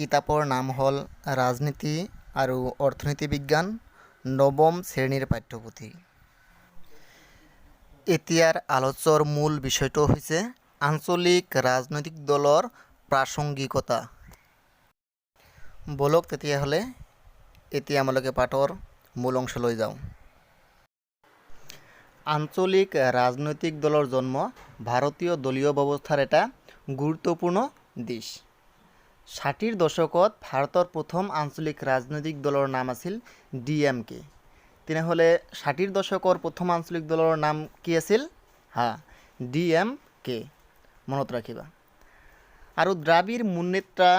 কিতাপৰ নাম হ'ল ৰাজনীতি আৰু অৰ্থনীতি বিজ্ঞান নৱম শ্ৰেণীৰ পাঠ্যপুথি। এতিয়াৰ আলোচনাৰ মূল বিষয়টো হৈছে আঞ্চলিক ৰাজনৈতিক দলৰ প্ৰাসংগিকতা। বলক তেতিয়াহ'লে এতিয়া আমালোকে পাঠৰ মূল অংশলৈ যাওঁ। আঞ্চলিক ৰাজনৈতিক দলৰ জন্ম ভাৰতীয় দলীয় ব্যৱস্থাৰ এটা গুৰুত্বপূৰ্ণ দিশ। ৬০ৰ দশকত ভাৰতৰ প্ৰথম আঞ্চলিক ৰাজনৈতিক দলৰ নাম আছিল DMK। তেনেহ'লে ৬০ৰ দশকৰ প্ৰথম আঞ্চলিক দলৰ নাম কি আছিল? DMK মনত ৰাখিবা। আৰু দ্ৰাবিড় মুন্নেত্ৰা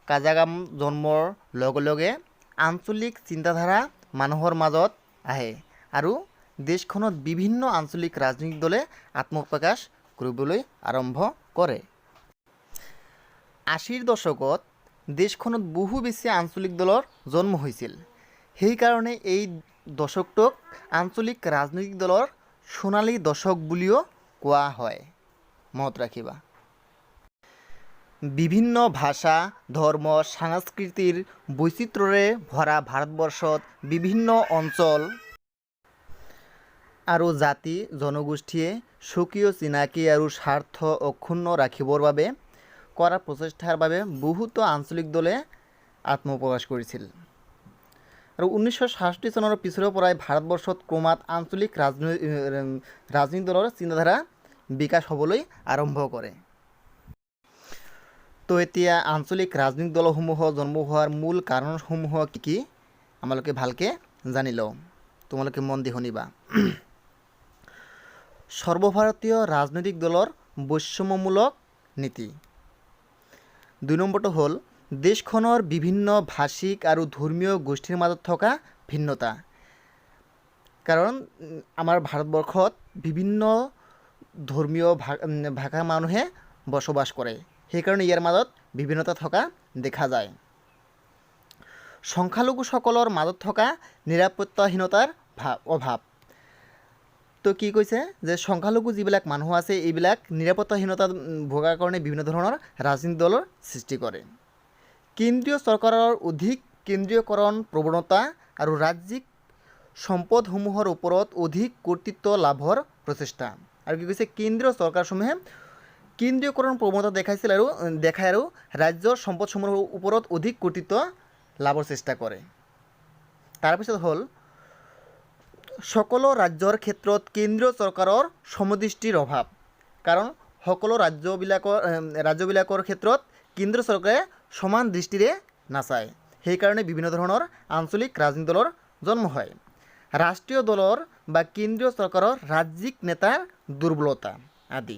কাজাগাম জন্মৰ লগে লগে আঞ্চলিক চিন্তাধাৰা মানুহৰ মাজত আহে আৰু দেশখনত বিভিন্ন আঞ্চলিক ৰাজনৈতিক দলে আত্মপ্ৰকাশ কৰিবলৈ আৰম্ভ কৰে। ৮০ৰ দশকত দেশখনত বহু বেছি আঞ্চলিক দলৰ জন্ম হৈছিল। সেইকাৰণে এই দশকটোক আঞ্চলিক ৰাজনৈতিক দলৰ সোণালী দশক বুলিও কোৱা হয়। মনত ৰাখিবা। বিভিন্ন ভাষা, ধৰ্ম, সংস্কৃতিৰ বৈচিত্ৰ্যৰে ভৰা ভাৰতবৰ্ষত বিভিন্ন অঞ্চল আৰু জাতি জনগোষ্ঠীয়ে স্বকীয় চিনাকি আৰু স্বাৰ্থ অক্ষুণ্ণ ৰাখিবৰ বাবে কৰা প্ৰচেষ্টাৰ বাবে বহুতো আঞ্চলিক দলে আত্মপ্ৰকাশ কৰিছিল। আৰু ১৯৬৬ চনৰ পিছৰে পৰাই ভাৰতবৰ্ষত ক্ৰমাৎ আঞ্চলিক ৰাজনৈতিক দলৰ চিন্তাধাৰা বিকাশ হ'বলৈ আৰম্ভ কৰে। তো এতিয়া আঞ্চলিক ৰাজনৈতিক দলসমূহ জন্ম হোৱাৰ মূল কাৰণসমূহ কি কি আমালোকে ভালকৈ জানি লওঁ। তোমালোকে মন দি শুনিবা। সৰ্বভাৰতীয় ৰাজনৈতিক দলৰ বৈষম্যমূলক নীতি। ২ নম্বৰটো হ'ল দেশখনৰ বিভিন্ন ভাষিক আৰু ধৰ্মীয় গোষ্ঠীৰ মাজত থকা ভিন্নতা। কাৰণ আমাৰ ভাৰতবৰ্ষত বিভিন্ন ধৰ্মীয় ভাষাৰ মানুহে বসবাস কৰে। সেইকাৰণে ইয়াৰ মাজত বিভিন্নতা থকা দেখা যায়। সংখ্যালঘুসকলৰ মাজত থকা নিৰাপত্তাহীনতাৰ অভাৱ। তো কি কৈছে যে সংখ্যালঘু যিবিলাক মানুহ আছে এইবিলাক নিৰাপত্তাহীনতাত ভোগাৰ কাৰণে বিভিন্ন ধৰণৰ ৰাজনৈতিক দলৰ সৃষ্টি কৰে। কেন্দ্ৰীয় চৰকাৰৰ অধিক কেন্দ্ৰীয়কৰণ প্ৰৱণতা আৰু ৰাজ্যিক সম্পদসমূহৰ ওপৰত অধিক কৰ্তৃত্ব লাভৰ প্ৰচেষ্টা। আৰু কি কৈছে কেন্দ্ৰীয় চৰকাৰসমূহে কেন্দ্ৰীয়কৰণ প্ৰৱণতা দেখায় আৰু ৰাজ্যৰ সম্পদসমূহৰ ওপৰত অধিক কৰ্তৃত্ব লাভৰ চেষ্টা কৰে। তাৰপিছত হ'ল সকলো ৰাজ্যৰ ক্ষেত্ৰত কেন্দ্ৰীয় চৰকাৰৰ সমদৃষ্টিৰ অভাৱ। কাৰণ সকলো ৰাজ্যবিলাকৰ ক্ষেত্ৰত কেন্দ্ৰীয় চৰকাৰে সমান দৃষ্টিৰে নাচায়। সেইকাৰণে বিভিন্ন ধৰণৰ আঞ্চলিক ৰাজনৈতিক দলৰ জন্ম হয়। ৰাষ্ট্ৰীয় দলৰ বা কেন্দ্ৰীয় চৰকাৰৰ ৰাজ্যিক নেতাৰ দুৰ্বলতা আদি।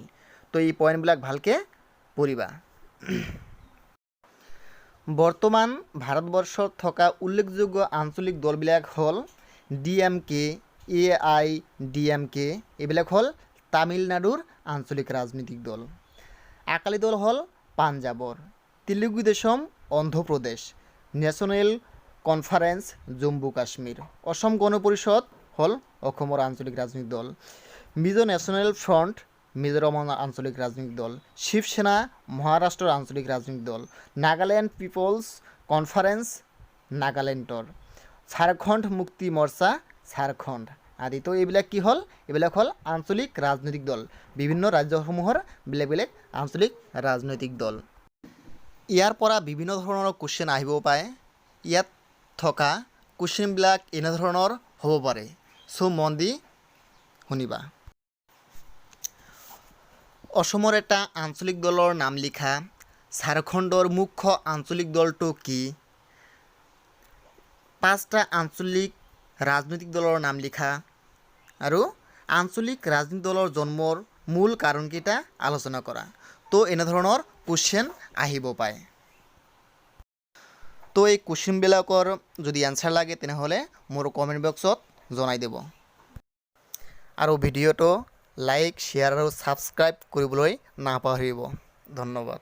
তো এই পইণ্টবিলাক ভালকৈ পঢ়িবা। বৰ্তমান ভাৰতবৰ্ষত থকা উল্লেখযোগ্য আঞ্চলিক দলবিলাক হ'ল DMK, AIADMK, এইবিলাক হ'ল তামিলনাডুৰ আঞ্চলিক ৰাজনৈতিক দল। আকালি দল হ'ল পাঞ্জাৱৰ, তেলেগু দেশম অন্ধ্ৰপ্ৰদেশ, নেশ্যনেল কনফাৰেন্স জম্মু কাশ্মীৰ, অসম গণ পৰিষদ হ'ল অসমৰ আঞ্চলিক ৰাজনৈতিক দল, মিজো নেশ্যনেল ফ্ৰণ্ট মিজোৰামৰ আঞ্চলিক ৰাজনৈতিক দল, শিৱসেনা মহাৰাষ্ট্ৰৰ আঞ্চলিক ৰাজনৈতিক দল, নাগালেণ্ড পিপলছ কনফাৰেন্স নাগালেণ্ডৰ, ঝাৰখণ্ড মুক্তি মৰ্চা ঝাৰখণ্ড আদি। তো এইবিলাক কি হ'ল? এইবিলাক হ'ল আঞ্চলিক ৰাজনৈতিক দল। বিভিন্ন ৰাজ্যসমূহৰ বেলেগ বেলেগ আঞ্চলিক ৰাজনৈতিক দল। ইয়াৰ পৰা বিভিন্ন ধৰণৰ কুৱেশ্যন আহিব পাৰে। ইয়াত থকা কুৱেশ্যনবিলাক এনেধৰণৰ হ'ব পাৰে। চ' মন দি শুনিবা। অসমৰ এটা আঞ্চলিক দলৰ নাম লিখা। ঝাৰখণ্ডৰ মুখ্য আঞ্চলিক দলটো কি? 5টা আঞ্চলিক ৰাজনৈতিক দলৰ নাম লিখা। আৰু আঞ্চলিক ৰাজনৈতিক দলৰ জন্মৰ মূল কাৰণকেইটা আলোচনা কৰা। তো এনেধৰণৰ কুৱেশ্যন আহিব পাৰে। তো এই কুৱেশ্যনবিলাকৰ যদি এনচাৰ লাগে তেনেহ'লে মোৰ কমেণ্ট বক্সত জনাই দিব। আৰু ভিডিঅ'টো লাইক, শ্বেয়াৰ আৰু ছাবস্ক্ৰাইব কৰিবলৈ নাপাহৰিব। ধন্যবাদ।